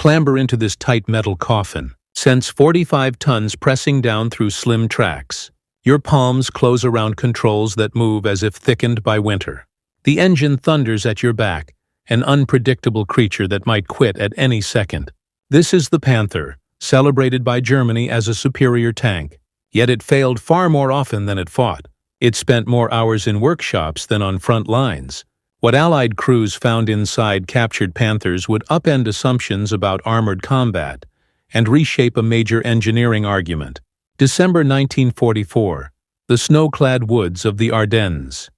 clamber into this tight metal coffin. Sense 45 tons pressing down through slim tracks. Your palms close around controls that move as if thickened by winter. The engine thunders at your back, an unpredictable creature that might quit at any second. This is the Panther, celebrated by Germany as a superior tank. Yet it failed far more often than it fought. It spent more hours in workshops than on front lines. What Allied crews found inside captured Panthers would upend assumptions about armored combat and reshape a major engineering argument. December 1944, the snow-clad woods of the Ardennes.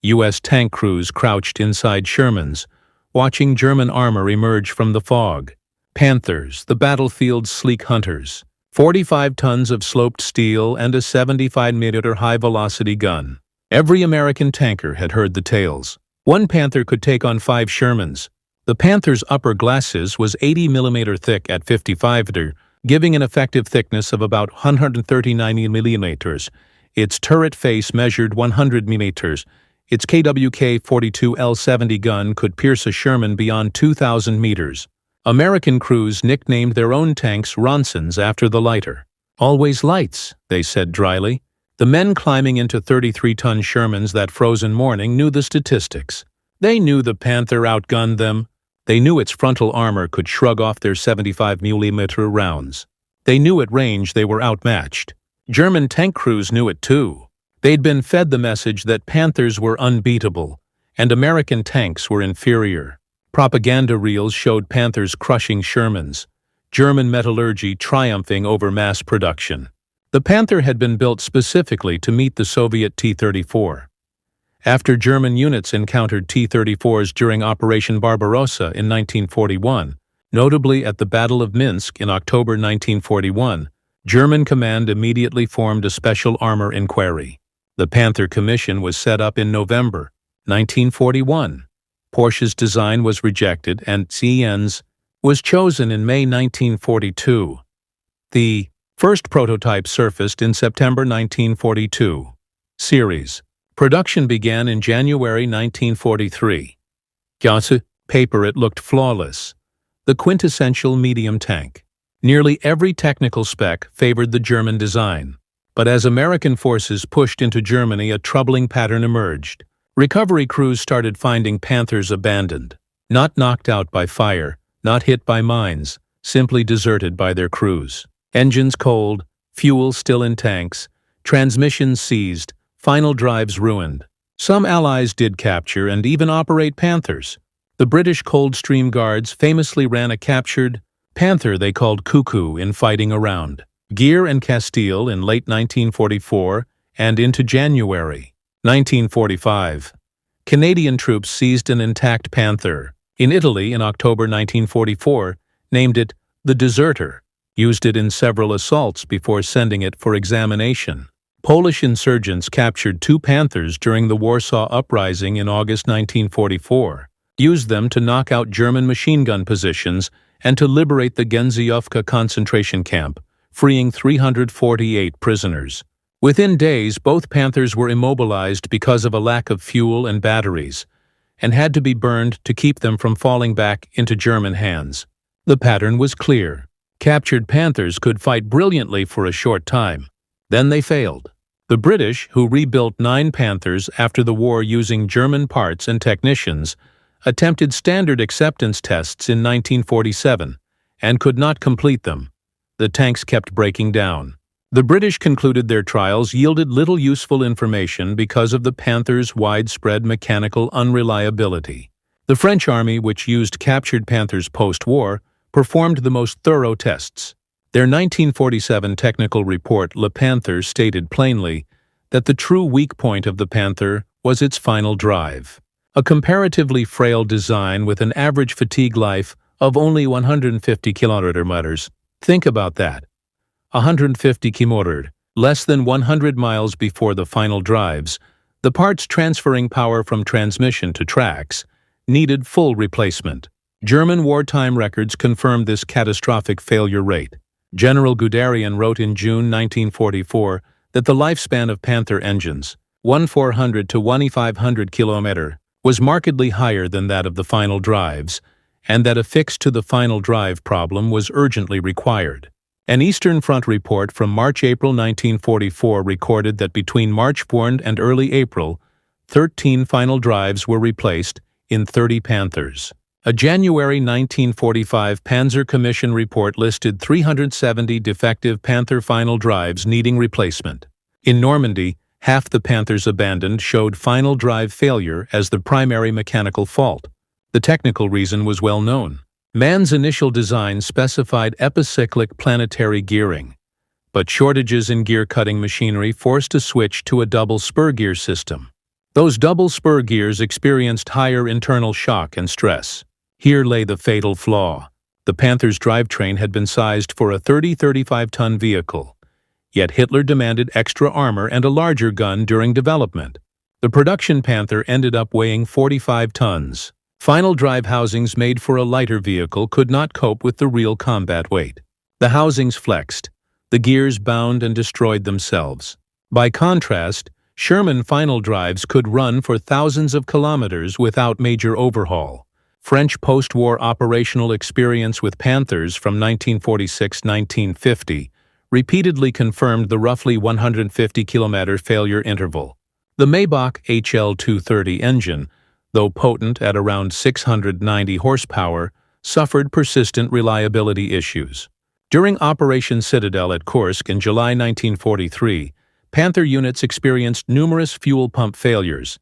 U.S. tank crews crouched inside Shermans, watching German armor emerge from the fog. Panthers, the battlefield's sleek hunters. 45 tons of sloped steel and a 75mm high-velocity gun. Every American tanker had heard the tales. One Panther could take on 5 Shermans. The Panther's upper glacis was 80mm thick at 55mm, giving an effective thickness of about 139mm. Its turret face measured 100mm. Its KWK-42 L-70 gun could pierce a Sherman beyond 2,000 meters. American crews nicknamed their own tanks Ronsons after the lighter. "Always lights," they said dryly. The men climbing into 33-ton Shermans that frozen morning knew the statistics. They knew the Panther outgunned them. They knew its frontal armor could shrug off their 75mm rounds. They knew at range they were outmatched. German tank crews knew it too. They'd been fed the message that Panthers were unbeatable, and American tanks were inferior. Propaganda reels showed Panthers crushing Shermans, German metallurgy triumphing over mass production. The Panther had been built specifically to meet the Soviet T-34. After German units encountered T-34s during Operation Barbarossa in 1941, notably at the Battle of Minsk in October 1941, German command immediately formed a special armor inquiry. The Panther Commission was set up in November 1941. Porsche's design was rejected and Cien's was chosen in May 1942. The first prototype surfaced in September 1942. Series. Production began in January 1943. Gasse paper it looked flawless. The quintessential medium tank. Nearly every technical spec favored the German design. But as American forces pushed into Germany, a troubling pattern emerged. Recovery crews started finding Panthers abandoned. Not knocked out by fire, not hit by mines, simply deserted by their crews. Engines cold, fuel still in tanks, transmissions seized, final drives ruined. Some allies did capture and even operate Panthers. The British Coldstream Guards famously ran a captured Panther they called Cuckoo in fighting around Gere and Castile in late 1944 and into January 1945. Canadian troops seized an intact Panther. In Italy in October 1944, named it the Deserter, used it in several assaults before sending it for examination. Polish insurgents captured 2 Panthers during the Warsaw Uprising in August 1944, used them to knock out German machine gun positions and to liberate the Gęsiówka concentration camp, freeing 348 prisoners. Within days, both Panthers were immobilized because of a lack of fuel and batteries, and had to be burned to keep them from falling back into German hands. The pattern was clear. Captured Panthers could fight brilliantly for a short time. Then they failed. The British, who rebuilt 9 Panthers after the war using German parts and technicians, attempted standard acceptance tests in 1947 and could not complete them. The tanks kept breaking down. The British concluded their trials yielded little useful information because of the Panther's widespread mechanical unreliability. The French army, which used captured Panthers post-war, performed the most thorough tests. Their 1947 technical report, Le Panther, stated plainly that the true weak point of the Panther was its final drive. A comparatively frail design with an average fatigue life of only 150 km. Think about that. 150 km, less than 100 miles before the final drives, the parts transferring power from transmission to tracks needed full replacement. German wartime records confirmed this catastrophic failure rate. General Guderian wrote in June 1944 that the lifespan of Panther engines, 1,400 to 1,500 km, was markedly higher than that of the final drives, and that a fix to the final drive problem was urgently required. An Eastern Front report from March-April 1944 recorded that between March 4 and early April, 13 final drives were replaced in 30 Panthers. A January 1945 Panzer Commission report listed 370 defective Panther final drives needing replacement. In Normandy, half the Panthers abandoned showed final drive failure as the primary mechanical fault. The technical reason was well known. Mann's initial design specified epicyclic planetary gearing, but shortages in gear-cutting machinery forced a switch to a double spur gear system. Those double spur gears experienced higher internal shock and stress. Here lay the fatal flaw. The Panther's drivetrain had been sized for a 30-35-ton vehicle, yet Hitler demanded extra armor and a larger gun during development. The production Panther ended up weighing 45 tons. Final drive housings made for a lighter vehicle could not cope with the real combat weight. The housings flexed, the gears bound and destroyed themselves. By contrast, Sherman final drives could run for thousands of kilometers without major overhaul. French post-war operational experience with Panthers from 1946-1950 repeatedly confirmed the roughly 150-kilometer failure interval. The Maybach HL-230 engine, though potent at around 690 horsepower, suffered persistent reliability issues. During Operation Citadel at Kursk in July 1943, Panther units experienced numerous fuel pump failures.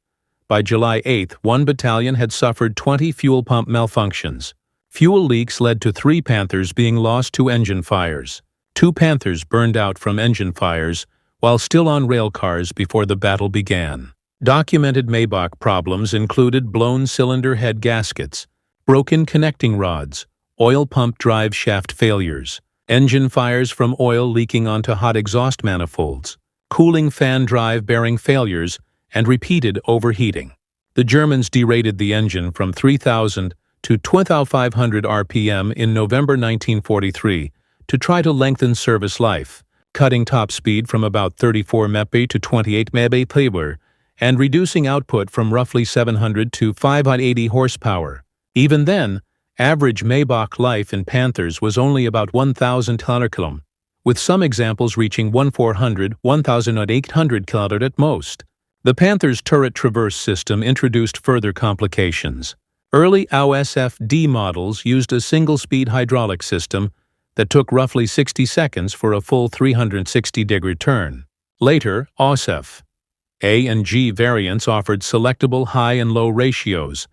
By July 8, one battalion had suffered 20 fuel pump malfunctions. Fuel leaks led to 3 Panthers being lost to engine fires. 2 Panthers burned out from engine fires while still on rail cars before the battle began. Documented Maybach problems included blown cylinder head gaskets, broken connecting rods, oil pump drive shaft failures, engine fires from oil leaking onto hot exhaust manifolds, cooling fan drive bearing failures, and repeated overheating. The Germans derated the engine from 3,000 to 2,500 RPM in November 1943 to try to lengthen service life, cutting top speed from about 34 mph to 28 mph and reducing output from roughly 700 to 580 horsepower. Even then, average Maybach life in Panthers was only about 1,000 km, with some examples reaching 1,400, 1,800 km at most. The Panther's turret traverse system introduced further complications. Early AUSF-D models used a single-speed hydraulic system that took roughly 60 seconds for a full 360-degree turn. Later, AUSF A and G variants offered selectable high and low ratios.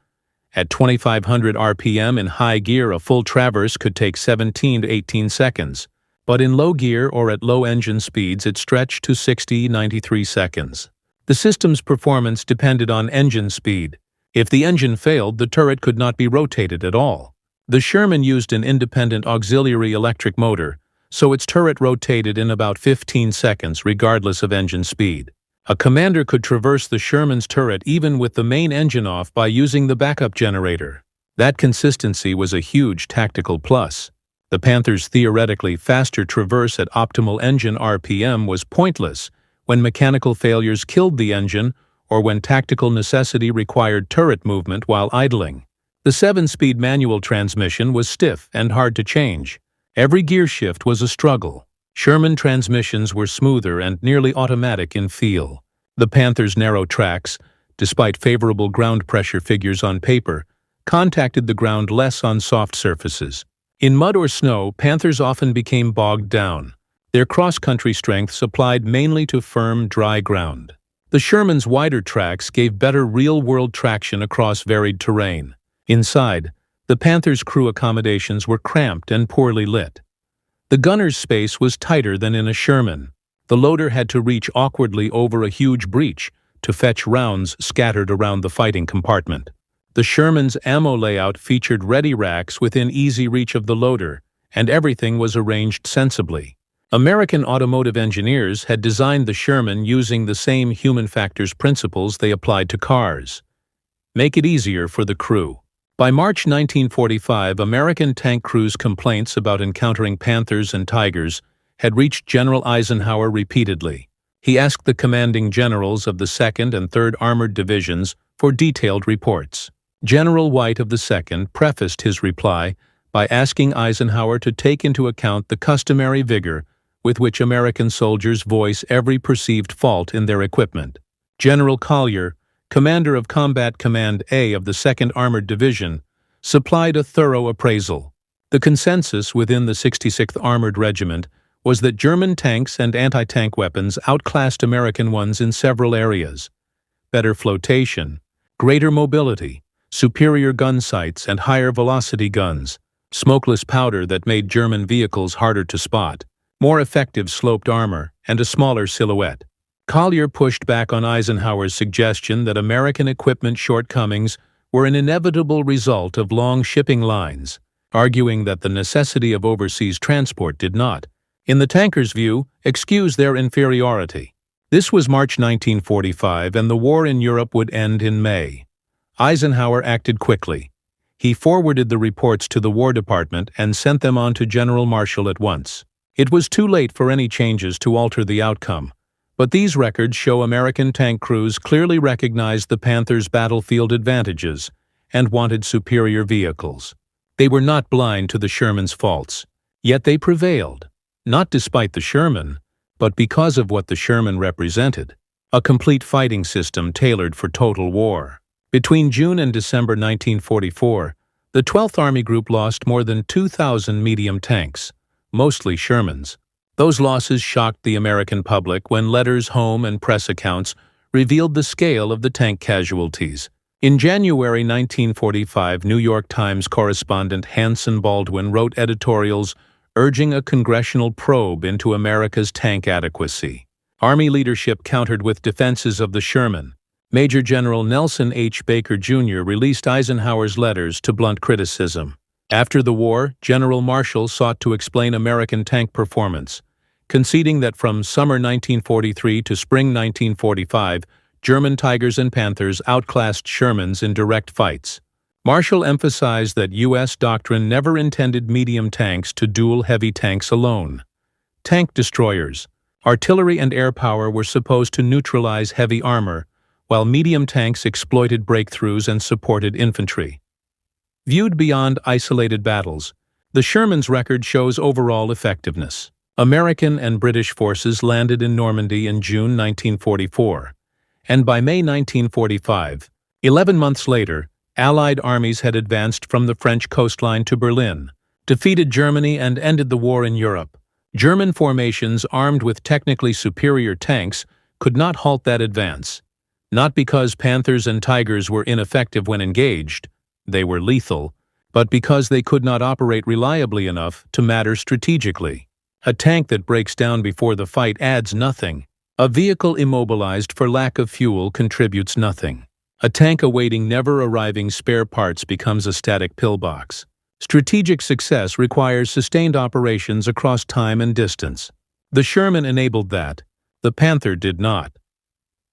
At 2,500 RPM in high gear, a full traverse could take 17 to 18 seconds, but in low gear or at low engine speeds it stretched to 93 seconds. The system's performance depended on engine speed. If the engine failed, the turret could not be rotated at all. The Sherman used an independent auxiliary electric motor, so its turret rotated in about 15 seconds regardless of engine speed. A commander could traverse the Sherman's turret even with the main engine off by using the backup generator. That consistency was a huge tactical plus. The Panther's theoretically faster traverse at optimal engine RPM was pointless when mechanical failures killed the engine or when tactical necessity required turret movement while idling. The 7-speed manual transmission was stiff and hard to change. Every gear shift was a struggle. Sherman transmissions were smoother and nearly automatic in feel. The Panther's narrow tracks, despite favorable ground pressure figures on paper, contacted the ground less on soft surfaces. In mud or snow, Panthers often became bogged down. Their cross-country strengths applied mainly to firm, dry ground. The Sherman's wider tracks gave better real-world traction across varied terrain. Inside, the Panther's crew accommodations were cramped and poorly lit. The gunner's space was tighter than in a Sherman. The loader had to reach awkwardly over a huge breach to fetch rounds scattered around the fighting compartment. The Sherman's ammo layout featured ready racks within easy reach of the loader, and everything was arranged sensibly. American automotive engineers had designed the Sherman using the same human factors principles they applied to cars. Make it easier for the crew. By March 1945, American tank crews' complaints about encountering Panthers and Tigers had reached General Eisenhower repeatedly. He asked the commanding generals of the 2nd and 3rd Armored Divisions for detailed reports. General White of the 2nd prefaced his reply by asking Eisenhower to take into account the customary vigor with which American soldiers voice every perceived fault in their equipment. General Collier, commander of Combat Command A of the 2nd Armored Division, supplied a thorough appraisal. The consensus within the 66th Armored Regiment was that German tanks and anti-tank weapons outclassed American ones in several areas: better flotation, greater mobility, superior gun sights and higher velocity guns, smokeless powder that made German vehicles harder to spot, more effective sloped armor, and a smaller silhouette. Collier pushed back on Eisenhower's suggestion that American equipment shortcomings were an inevitable result of long shipping lines, arguing that the necessity of overseas transport did not, in the tankers' view, excuse their inferiority. This was March 1945, and the war in Europe would end in May. Eisenhower acted quickly. He forwarded the reports to the War Department and sent them on to General Marshall at once. It was too late for any changes to alter the outcome, but these records show American tank crews clearly recognized the Panthers' battlefield advantages and wanted superior vehicles. They were not blind to the Sherman's faults, yet they prevailed, not despite the Sherman, but because of what the Sherman represented: a complete fighting system tailored for total war. Between June and December 1944, the 12th Army Group lost more than 2,000 medium tanks, mostly Shermans. Those losses shocked the American public when letters, home, and press accounts revealed the scale of the tank casualties. In January 1945, New York Times correspondent Hanson Baldwin wrote editorials urging a congressional probe into America's tank adequacy. Army leadership countered with defenses of the Sherman. Major General Nelson H. Baker, Jr. released Eisenhower's letters to blunt criticism. After the war, General Marshall sought to explain American tank performance, conceding that from summer 1943 to spring 1945, German Tigers and Panthers outclassed Shermans in direct fights. Marshall emphasized that U.S. doctrine never intended medium tanks to duel heavy tanks alone. Tank destroyers, artillery and air power were supposed to neutralize heavy armor, while medium tanks exploited breakthroughs and supported infantry. Viewed beyond isolated battles, the Sherman's record shows overall effectiveness. American and British forces landed in Normandy in June 1944, and by May 1945, 11 months later, Allied armies had advanced from the French coastline to Berlin, defeated Germany, and ended the war in Europe. German formations armed with technically superior tanks could not halt that advance, not because Panthers and Tigers were ineffective when engaged, they were lethal, but because they could not operate reliably enough to matter strategically. A tank that breaks down before the fight adds nothing. A vehicle immobilized for lack of fuel contributes nothing. A tank awaiting never-arriving spare parts becomes a static pillbox. Strategic success requires sustained operations across time and distance. The Sherman enabled that. The Panther did not.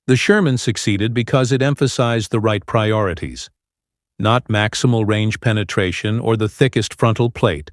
The Sherman succeeded because it emphasized the right priorities. Not maximal range penetration or the thickest frontal plate,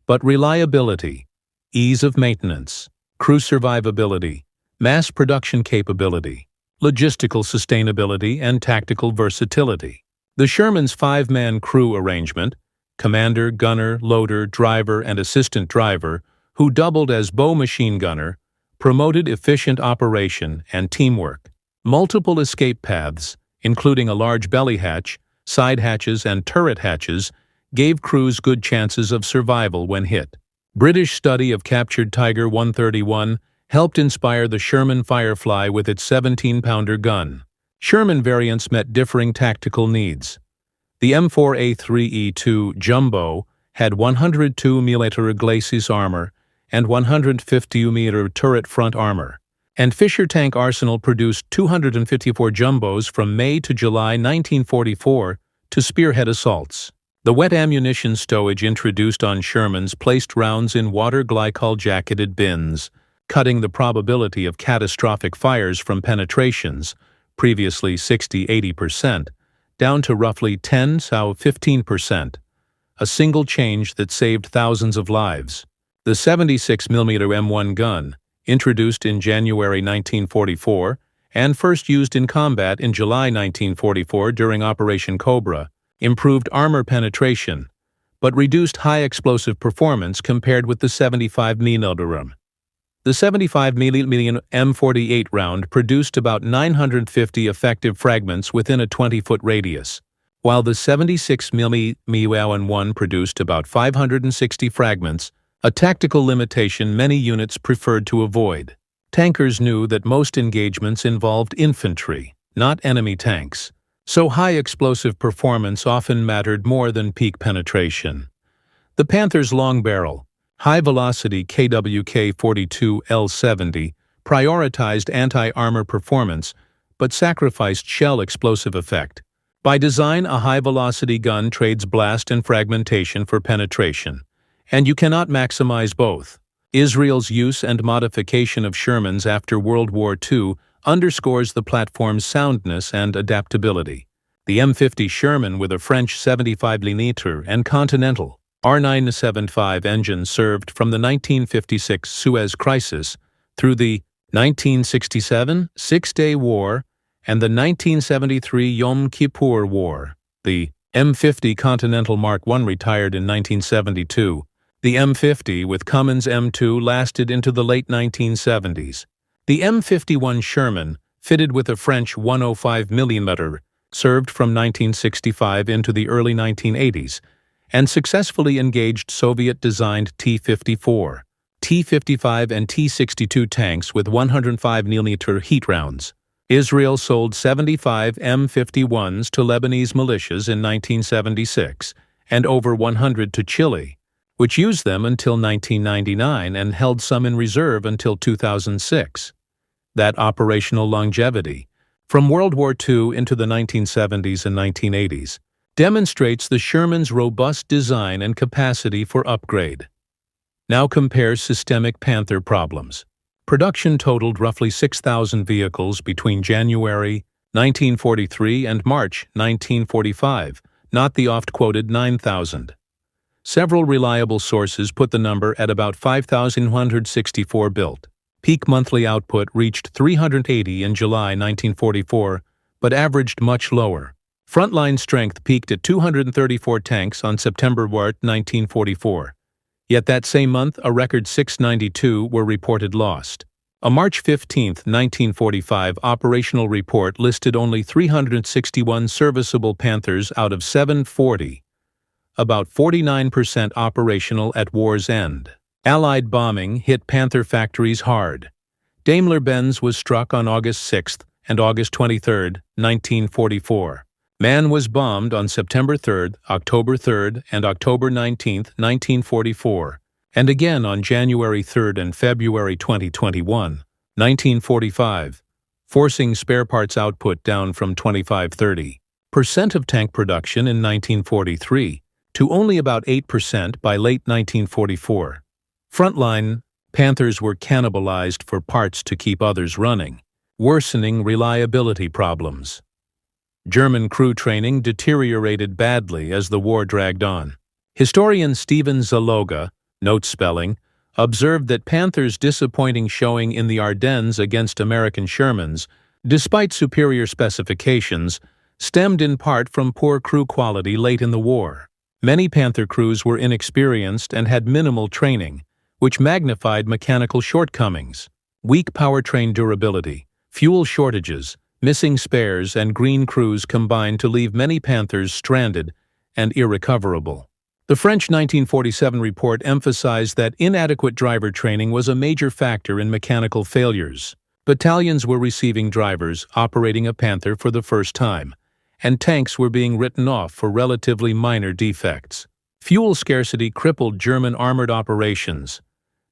but reliability, ease of maintenance, crew survivability, mass production capability, logistical sustainability, and tactical versatility. The Sherman's 5-man crew arrangement, commander, gunner, loader, driver, and assistant driver, who doubled as bow machine gunner, promoted efficient operation and teamwork. Multiple escape paths, including a large belly hatch, side hatches, and turret hatches, gave crews good chances of survival when hit. British study of captured Tiger 131 helped inspire the Sherman Firefly with its 17-pounder gun. Sherman variants met differing tactical needs. The M4A3E2 Jumbo had 102 mm glacis armor and 150 mm turret front armor, and Fisher Tank Arsenal produced 254 Jumbos from May to July 1944 to spearhead assaults. The wet ammunition stowage introduced on Shermans placed rounds in water glycol-jacketed bins, cutting the probability of catastrophic fires from penetrations, previously 60–80%, down to roughly 10–15%, a single change that saved thousands of lives. The 76mm M1 gun, introduced in January 1944 and first used in combat in July 1944 during Operation Cobra, improved armor penetration, but reduced high explosive performance compared with the 75mm. The 75mm M48 round produced about 950 effective fragments within a 20-foot radius, while the 76mm M1 produced about 560 fragments, a tactical limitation many units preferred to avoid. Tankers knew that most engagements involved infantry, not enemy tanks, so high explosive performance often mattered more than peak penetration. The Panther's long barrel, high-velocity KWK-42L70 prioritized anti-armor performance but sacrificed shell explosive effect. By design, a high-velocity gun trades blast and fragmentation for penetration, and you cannot maximize both. Israel's use and modification of Shermans after World War II underscores the platform's soundness and adaptability. The M50 Sherman with a French 75mm and Continental R975 engine served from the 1956 Suez Crisis through the 1967 Six-Day War and the 1973 Yom Kippur War. The M50 Continental Mark I retired in 1972. The M50 with Cummins M2 lasted into the late 1970s. The M51 Sherman, fitted with a French 105mm, served from 1965 into the early 1980s, and successfully engaged Soviet-designed T-54, T-55 and T-62 tanks with 105mm heat rounds. Israel sold 75 M51s to Lebanese militias in 1976 and over 100 to Chile, which used them until 1999 and held some in reserve until 2006. That operational longevity, from World War II into the 1970s and 1980s, demonstrates the Sherman's robust design and capacity for upgrade. Now compare systemic Panther problems. Production totaled roughly 6,000 vehicles between January 1943 and March 1945, not the oft-quoted 9,000. Several reliable sources put the number at about 5,164 built. Peak monthly output reached 380 in July 1944, but averaged much lower. Frontline strength peaked at 234 tanks on September 1, 1944. Yet that same month, a record 692 were reported lost. A March 15, 1945 operational report listed only 361 serviceable Panthers out of 740, about 49% operational at war's end. Allied bombing hit Panther factories hard. Daimler-Benz was struck on August 6 and August 23, 1944. MAN was bombed on September 3, October 3, and October 19, 1944, and again on January 3 and February 2021, 1945, forcing spare parts output down from 25–30% of tank production in 1943 to only about 8% by late 1944. Frontline Panthers were cannibalized for parts to keep others running, worsening reliability problems. German crew training deteriorated badly as the war dragged on. Historian Stephen Zaloga, note spelling, observed that Panthers' disappointing showing in the Ardennes against American Shermans, despite superior specifications, stemmed in part from poor crew quality late in the war. Many Panther crews were inexperienced and had minimal training, which magnified mechanical shortcomings. Weak powertrain durability, fuel shortages, missing spares, and green crews combined to leave many Panthers stranded and irrecoverable. The French 1947 report emphasized that inadequate driver training was a major factor in mechanical failures. Battalions were receiving drivers operating a Panther for the first time, and tanks were being written off for relatively minor defects. Fuel scarcity crippled German armored operations.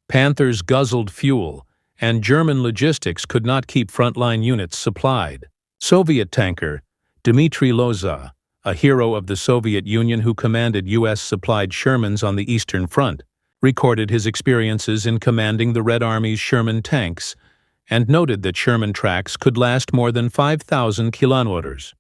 Panthers guzzled fuel, and German logistics could not keep frontline units supplied. Soviet tanker Dmitry Loza, a hero of the Soviet Union who commanded U.S.-supplied Shermans on the Eastern Front, recorded his experiences in commanding the Red Army's Sherman tanks and noted that Sherman tracks could last more than 5,000 kilometers.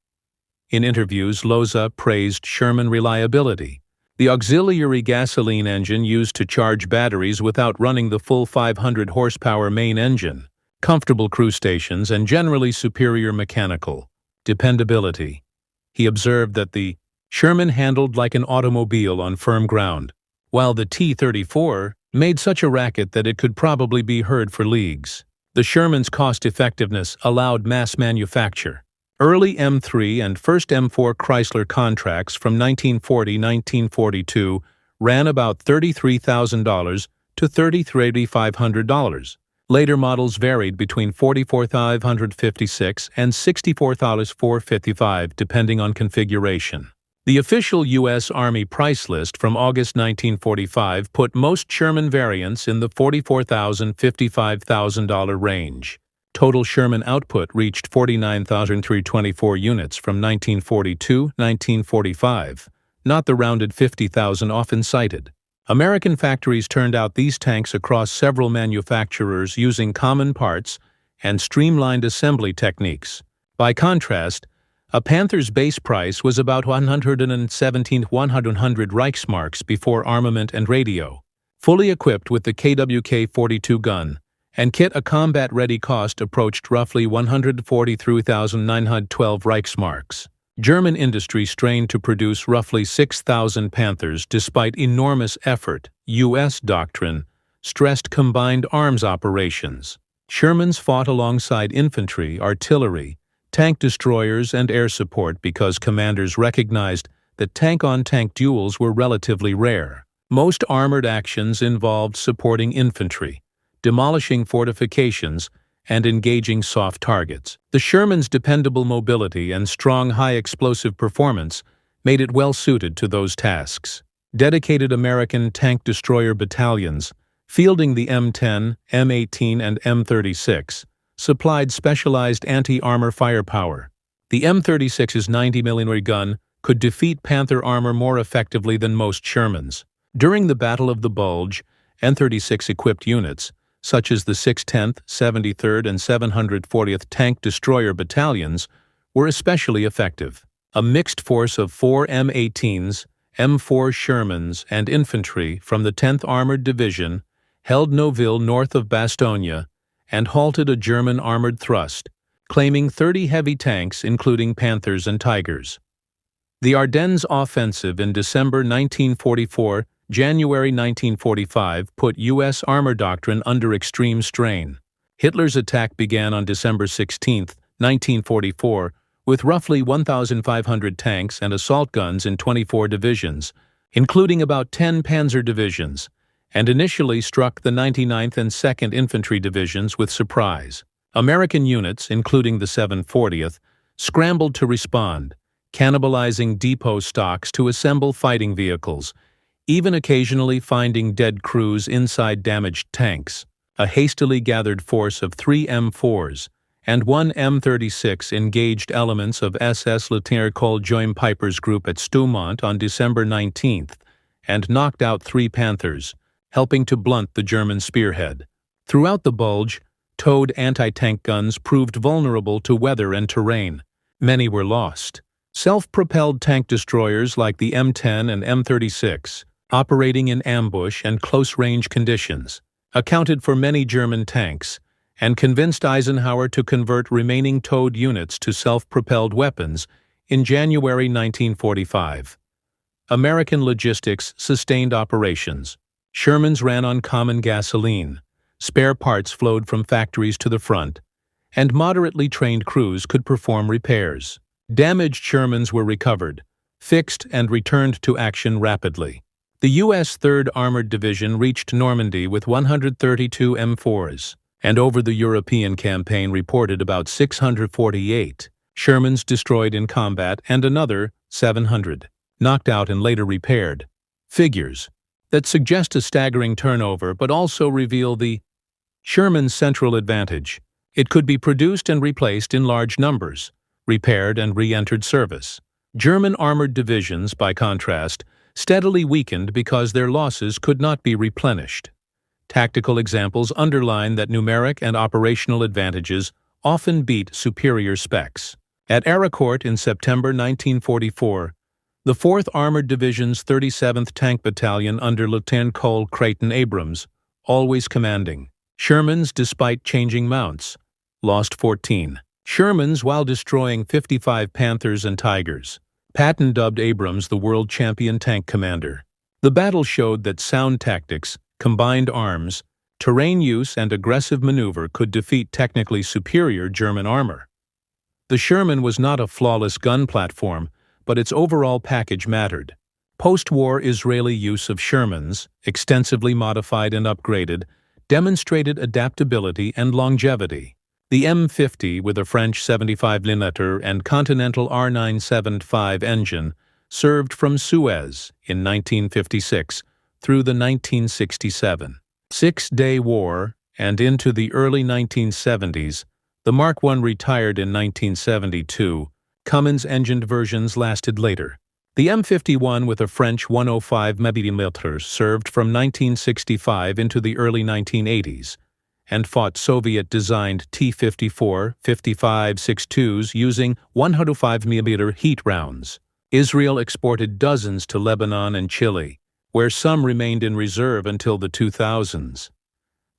In interviews, Loza praised Sherman reliability, the auxiliary gasoline engine used to charge batteries without running the full 500 horsepower main engine, comfortable crew stations, and generally superior mechanical dependability. He observed that the Sherman handled like an automobile on firm ground, while the T-34 made such a racket that it could probably be heard for leagues. The Sherman's cost-effectiveness allowed mass manufacture. Early M3 and first M4 Chrysler contracts from 1940–1942 ran about $33,000 to $33,500. Later models varied between $44,556 and $64,455 depending on configuration. The official U.S. Army price list from August 1945 put most Sherman variants in the $44,000–$55,000 range. Total Sherman output reached 49,324 units from 1942–1945, not the rounded 50,000 often cited. American factories turned out these tanks across several manufacturers using common parts and streamlined assembly techniques. By contrast, a Panther's base price was about 117,100 Reichsmarks before armament and radio. Fully equipped with the KWK-42 gun and kit, a combat-ready cost approached roughly 143,912 Reichsmarks. German industry strained to produce roughly 6,000 Panthers despite enormous effort. U.S. doctrine stressed combined arms operations. Shermans fought alongside infantry, artillery, tank destroyers, and air support because commanders recognized that tank-on-tank duels were relatively rare. Most armored actions involved supporting infantry, demolishing fortifications, and engaging soft targets. The Sherman's dependable mobility and strong high-explosive performance made it well-suited to those tasks. Dedicated American tank destroyer battalions, fielding the M10, M18, and M36, supplied specialized anti-armor firepower. The M36's 90mm gun could defeat Panther armor more effectively than most Shermans. During the Battle of the Bulge, M36-equipped units, such as the 610th, 73rd, and 740th Tank Destroyer Battalions, were especially effective. A mixed force of 4 M18s, M4 Shermans, and infantry from the 10th Armored Division held Noville north of Bastogne and halted a German armored thrust, claiming 30 heavy tanks including Panthers and Tigers. The Ardennes offensive in December 1944 January 1945 put U.S. armor doctrine under extreme strain. Hitler's attack began on December 16, 1944, with roughly 1,500 tanks and assault guns in 24 divisions, including about 10 panzer divisions, and initially struck the 99th and 2nd Infantry Divisions with surprise. American units, including the 740th, scrambled to respond, cannibalizing depot stocks to assemble fighting vehicles, even occasionally finding dead crews inside damaged tanks. A hastily gathered force of 3 M4s and 1 M36 engaged elements of SS Lieutenant Col Joim Piper's group at Stoumont on December 19th and knocked out 3 Panthers, helping to blunt the German spearhead. Throughout the Bulge, towed anti-tank guns proved vulnerable to weather and terrain. Many were lost. Self-propelled tank destroyers like the M10 and M36, operating in ambush and close-range conditions, accounted for many German tanks and convinced Eisenhower to convert remaining towed units to self-propelled weapons in January 1945. American logistics sustained operations. Shermans ran on common gasoline, spare parts flowed from factories to the front, and moderately trained crews could perform repairs. Damaged Shermans were recovered, fixed, and returned to action rapidly. The U.S. 3rd Armored Division reached Normandy with 132 M4s, and over the European campaign reported about 648 Shermans destroyed in combat and another 700 knocked out and later repaired. Figures that suggest a staggering turnover but also reveal the Sherman's central advantage. It could be produced and replaced in large numbers, repaired and re-entered service. German armored divisions, by contrast, steadily weakened because their losses could not be replenished. Tactical examples underline that numeric and operational advantages often beat superior specs. At Aricourt in September 1944, the 4th Armored Division's 37th Tank Battalion under Lieutenant Col Creighton Abrams, always commanding. Shermans, despite changing mounts, lost 14. Shermans while destroying 55 Panthers and Tigers. Patton dubbed Abrams the world champion tank commander. The battle showed that sound tactics, combined arms, terrain use, and aggressive maneuver could defeat technically superior German armor. The Sherman was not a flawless gun platform, but its overall package mattered. Post-war Israeli use of Shermans, extensively modified and upgraded, demonstrated adaptability and longevity. The M50, with a French 75mm and Continental R975 engine, served from Suez in 1956 through the 1967 Six-Day War and into the early 1970s. The Mark I retired in 1972. Cummins-engined versions lasted later. The M51 with a French 105mm served from 1965 into the early 1980s and fought Soviet-designed T-54, 55-62s using 105mm heat rounds. Israel exported dozens to Lebanon and Chile, where some remained in reserve until the 2000s.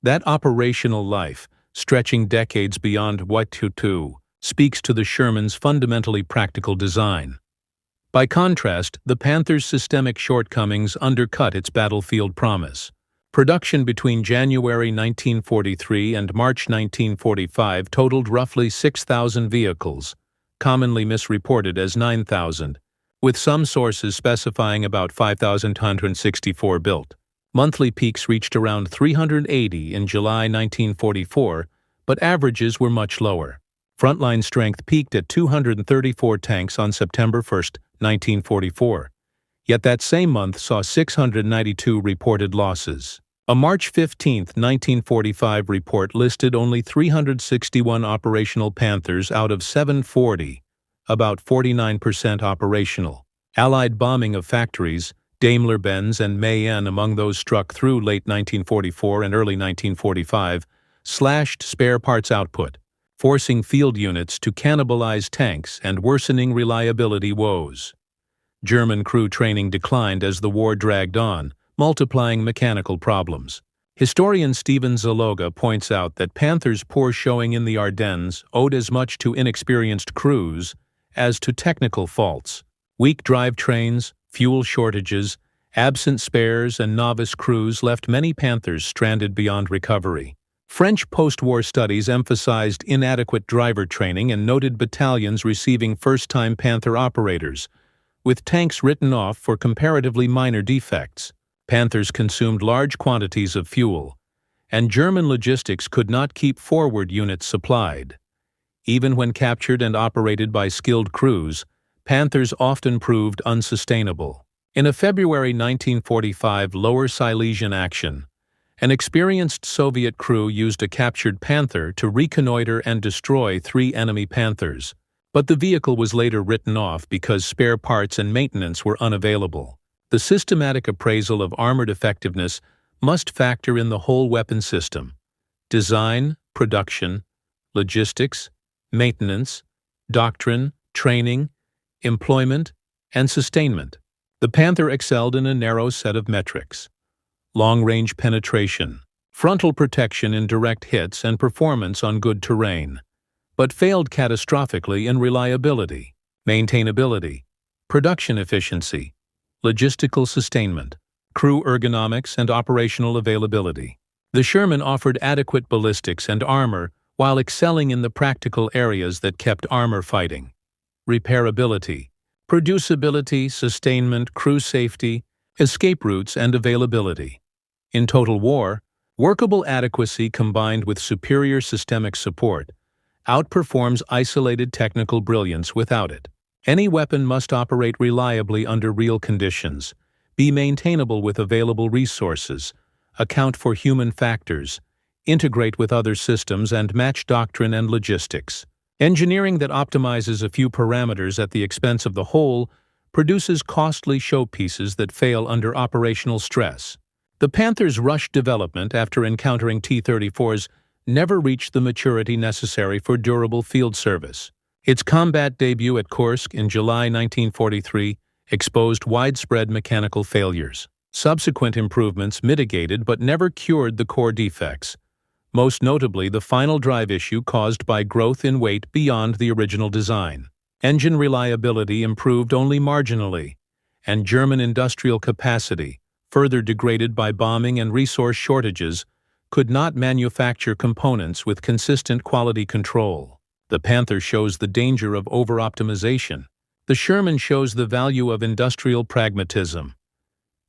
That operational life, stretching decades beyond World War II, speaks to the Sherman's fundamentally practical design. By contrast, the Panther's systemic shortcomings undercut its battlefield promise. Production between January 1943 and March 1945 totaled roughly 6,000 vehicles, commonly misreported as 9,000, with some sources specifying about 5,164 built. Monthly peaks reached around 380 in July 1944, but averages were much lower. Frontline strength peaked at 234 tanks on September 1, 1944. Yet that same month saw 692 reported losses. A March 15, 1945 report listed only 361 operational Panthers out of 740, about 49% operational. Allied bombing of factories, Daimler-Benz and Mayenne among those struck through late 1944 and early 1945, slashed spare parts output, forcing field units to cannibalize tanks and worsening reliability woes. German crew training declined as the war dragged on, multiplying mechanical problems. Historian Stephen Zaloga points out that Panther's poor showing in the Ardennes owed as much to inexperienced crews as to technical faults. Weak drivetrains, fuel shortages, absent spares, and novice crews left many Panthers stranded beyond recovery. French post-war studies emphasized inadequate driver training and noted battalions receiving first-time Panther operators, with tanks written off for comparatively minor defects. Panthers consumed large quantities of fuel, and German logistics could not keep forward units supplied. Even when captured and operated by skilled crews, Panthers often proved unsustainable. In a February 1945 Lower Silesian action, an experienced Soviet crew used a captured Panther to reconnoiter and destroy 3 enemy Panthers, but the vehicle was later written off because spare parts and maintenance were unavailable. The systematic appraisal of armored effectiveness must factor in the whole weapon system: design, production, logistics, maintenance, doctrine, training, employment, and sustainment. The Panther excelled in a narrow set of metrics: long-range penetration, frontal protection in direct hits, and performance on good terrain, but failed catastrophically in reliability, maintainability, production efficiency, logistical sustainment, crew ergonomics, and operational availability. The Sherman offered adequate ballistics and armor while excelling in the practical areas that kept armor fighting: repairability, producibility, sustainment, crew safety, escape routes, and availability. In total war, workable adequacy combined with superior systemic support outperforms isolated technical brilliance without it. Any weapon must operate reliably under real conditions, be maintainable with available resources, account for human factors, integrate with other systems, and match doctrine and logistics. Engineering that optimizes a few parameters at the expense of the whole produces costly showpieces that fail under operational stress. The Panther's rushed development after encountering T-34s never reached the maturity necessary for durable field service. Its combat debut at Kursk in July 1943 exposed widespread mechanical failures. Subsequent improvements mitigated but never cured the core defects, most notably the final drive issue caused by growth in weight beyond the original design. Engine reliability improved only marginally, and German industrial capacity, further degraded by bombing and resource shortages, could not manufacture components with consistent quality control. The Panther shows the danger of over-optimization. The Sherman shows the value of industrial pragmatism.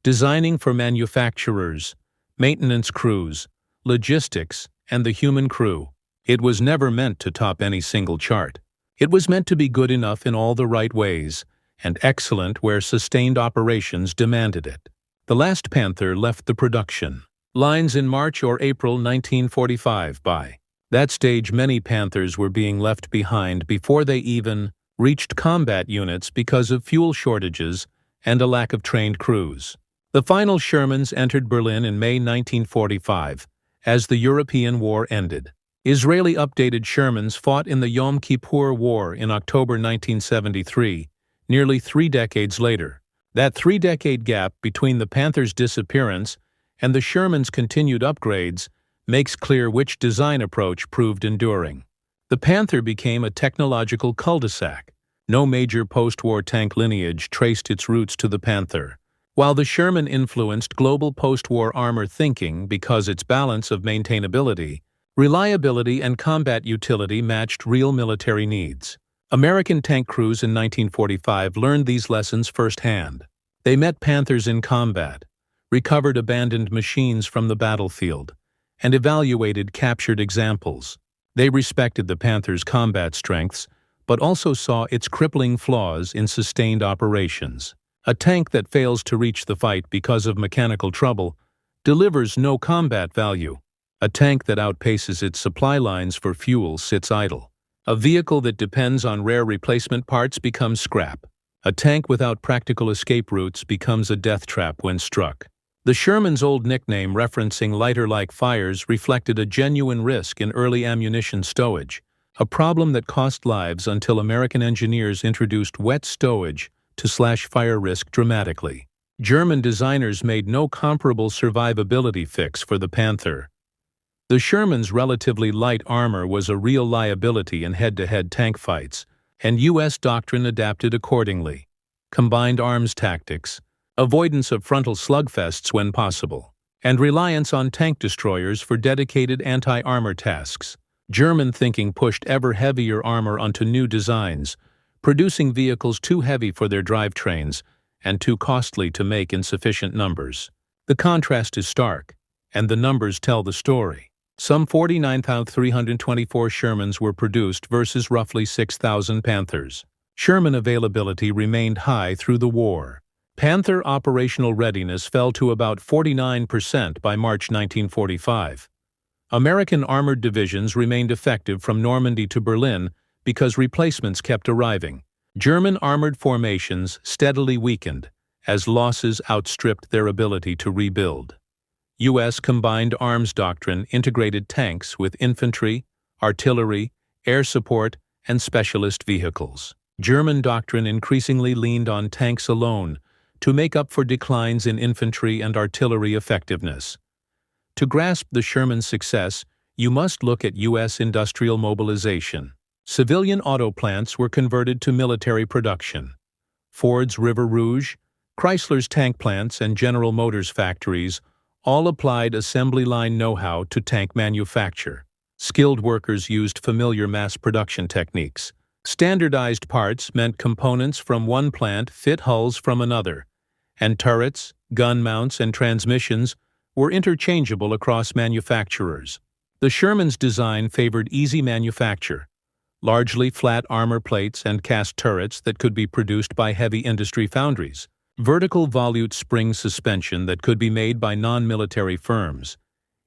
Designing for manufacturers, maintenance crews, logistics, and the human crew, it was never meant to top any single chart. It was meant to be good enough in all the right ways, and excellent where sustained operations demanded it. The last Panther left the production lines in March or April 1945. By that stage, many Panthers were being left behind before they even reached combat units because of fuel shortages and a lack of trained crews. The final Shermans entered Berlin in May 1945, as the European War ended. Israeli updated Shermans fought in the Yom Kippur War in October 1973, nearly 3 decades later. That 3-decade gap between the Panthers' disappearance and the Shermans' continued upgrades makes clear which design approach proved enduring. The Panther became a technological cul-de-sac. No major post-war tank lineage traced its roots to the Panther, while the Sherman influenced global post-war armor thinking because its balance of maintainability, reliability, and combat utility matched real military needs. American tank crews in 1945 learned these lessons firsthand. They met Panthers in combat, recovered abandoned machines from the battlefield, and evaluated captured examples. They respected the Panther's combat strengths, but also saw its crippling flaws in sustained operations. A tank that fails to reach the fight because of mechanical trouble delivers no combat value. A tank that outpaces its supply lines for fuel sits idle. A vehicle that depends on rare replacement parts becomes scrap. A tank without practical escape routes becomes a death trap when struck. The Sherman's old nickname referencing lighter-like fires reflected a genuine risk in early ammunition stowage, a problem that cost lives until American engineers introduced wet stowage to slash fire risk dramatically. German designers made no comparable survivability fix for the Panther. The Sherman's relatively light armor was a real liability in head-to-head tank fights, and U.S. doctrine adapted accordingly. Combined arms tactics, avoidance of frontal slugfests when possible, and reliance on tank destroyers for dedicated anti-armor tasks. German thinking pushed ever heavier armor onto new designs, producing vehicles too heavy for their drivetrains and too costly to make in sufficient numbers. The contrast is stark, and the numbers tell the story. Some 49,324 Shermans were produced versus roughly 6,000 Panthers. Sherman availability remained high through the war. Panther operational readiness fell to about 49% by March 1945. American armored divisions remained effective from Normandy to Berlin because replacements kept arriving. German armored formations steadily weakened as losses outstripped their ability to rebuild. U.S. combined arms doctrine integrated tanks with infantry, artillery, air support, and specialist vehicles. German doctrine increasingly leaned on tanks alone to make up for declines in infantry and artillery effectiveness. To grasp the Sherman success, you must look at U.S. industrial mobilization. Civilian auto plants were converted to military production. Ford's River Rouge, Chrysler's tank plants, and General Motors factories all applied assembly line know-how to tank manufacture. Skilled workers used familiar mass production techniques. Standardized parts meant components from one plant fit hulls from another, and turrets, gun mounts, and transmissions were interchangeable across manufacturers. The Sherman's design favored easy manufacture, largely flat armor plates and cast turrets that could be produced by heavy industry foundries. Vertical volute spring suspension that could be made by non-military firms.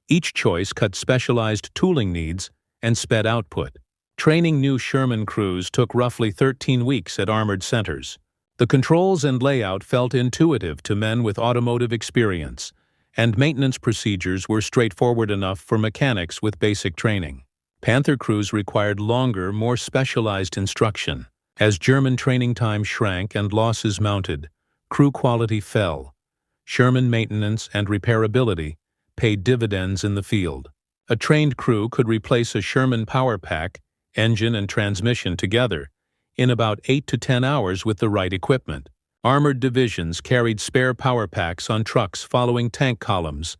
Each choice cut specialized tooling needs and sped output. Training new Sherman crews took roughly 13 weeks at armored centers. The controls and layout felt intuitive to men with automotive experience, and maintenance procedures were straightforward enough for mechanics with basic training. Panther crews required longer, more specialized instruction. As German training time shrank and losses mounted, crew quality fell. Sherman maintenance and repairability paid dividends in the field. A trained crew could replace a Sherman power pack, engine and transmission together, in about 8 to 10 hours with the right equipment. Armored divisions carried spare power packs on trucks following tank columns,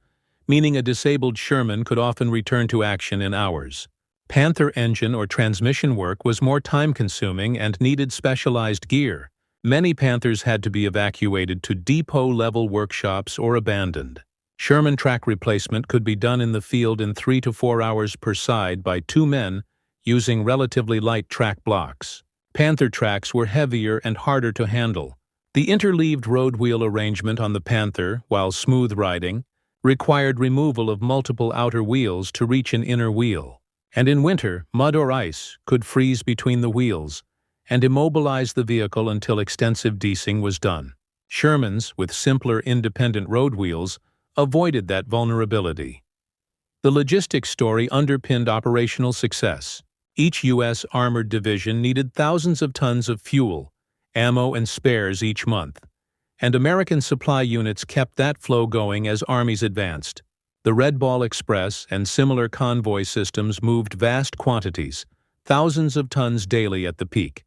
meaning a disabled Sherman could often return to action in hours. Panther engine or transmission work was more time-consuming and needed specialized gear. Many Panthers had to be evacuated to depot-level workshops or abandoned. Sherman track replacement could be done in the field in 3 to 4 hours per side by 2 men using relatively light track blocks. Panther tracks were heavier and harder to handle. The interleaved road wheel arrangement on the Panther, while smooth riding, required removal of multiple outer wheels to reach an inner wheel. And in winter, mud or ice could freeze between the wheels and immobilize the vehicle until extensive deicing was done. Shermans, with simpler independent road wheels, avoided that vulnerability. The logistics story underpinned operational success. Each U.S. armored division needed thousands of tons of fuel, ammo, and spares each month, and American supply units kept that flow going as armies advanced. The Red Ball Express and similar convoy systems moved vast quantities, thousands of tons daily at the peak,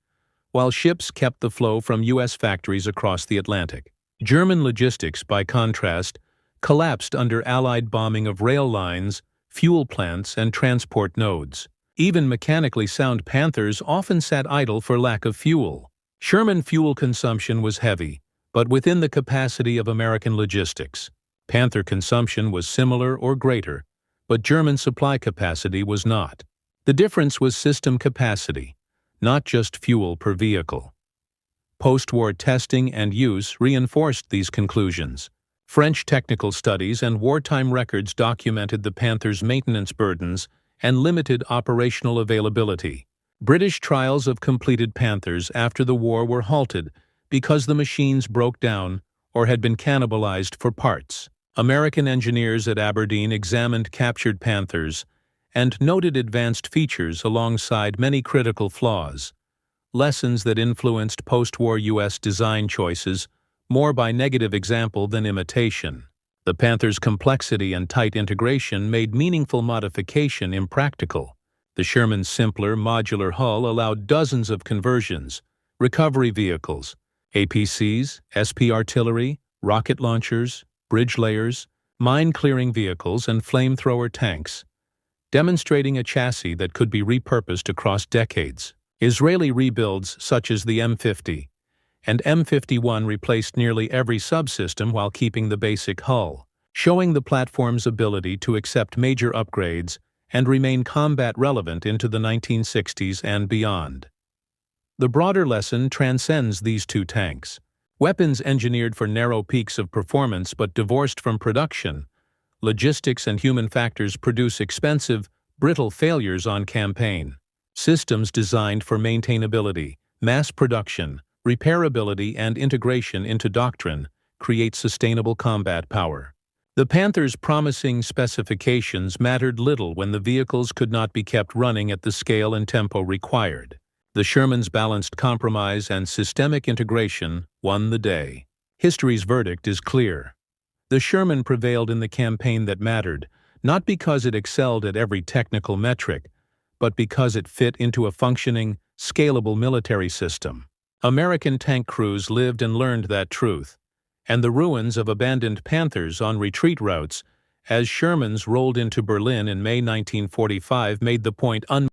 while ships kept the flow from U.S. factories across the Atlantic. German logistics, by contrast, collapsed under Allied bombing of rail lines, fuel plants, and transport nodes. Even mechanically sound Panthers often sat idle for lack of fuel. Sherman fuel consumption was heavy, but within the capacity of American logistics. Panther consumption was similar or greater, but German supply capacity was not. The difference was system capacity, not just fuel per vehicle. Post-war testing and use reinforced these conclusions. French technical studies and wartime records documented the Panther's maintenance burdens and limited operational availability. British trials of completed Panthers after the war were halted because the machines broke down or had been cannibalized for parts. American engineers at Ardennes examined captured Panthers and noted advanced features alongside many critical flaws, lessons that influenced post-war U.S. design choices more by negative example than imitation. The Panther's complexity and tight integration made meaningful modification impractical. The Sherman's simpler, modular hull allowed dozens of conversions, recovery vehicles, APCs, SP artillery, rocket launchers, bridge layers, mine-clearing vehicles, and flamethrower tanks, demonstrating a chassis that could be repurposed across decades. Israeli rebuilds such as the M50 and M51 replaced nearly every subsystem while keeping the basic hull, showing the platform's ability to accept major upgrades and remain combat relevant into the 1960s and beyond. The broader lesson transcends these two tanks. Weapons engineered for narrow peaks of performance but divorced from production, logistics and human factors produce expensive, brittle failures on campaign. Systems designed for maintainability, mass production, repairability, and integration into doctrine create sustainable combat power. The Panther's promising specifications mattered little when the vehicles could not be kept running at the scale and tempo required. The Sherman's balanced compromise and systemic integration won the day. History's verdict is clear. The Sherman prevailed in the campaign that mattered, not because it excelled at every technical metric, but because it fit into a functioning, scalable military system. American tank crews lived and learned that truth, and the ruins of abandoned Panthers on retreat routes as Shermans rolled into Berlin in May 1945 made the point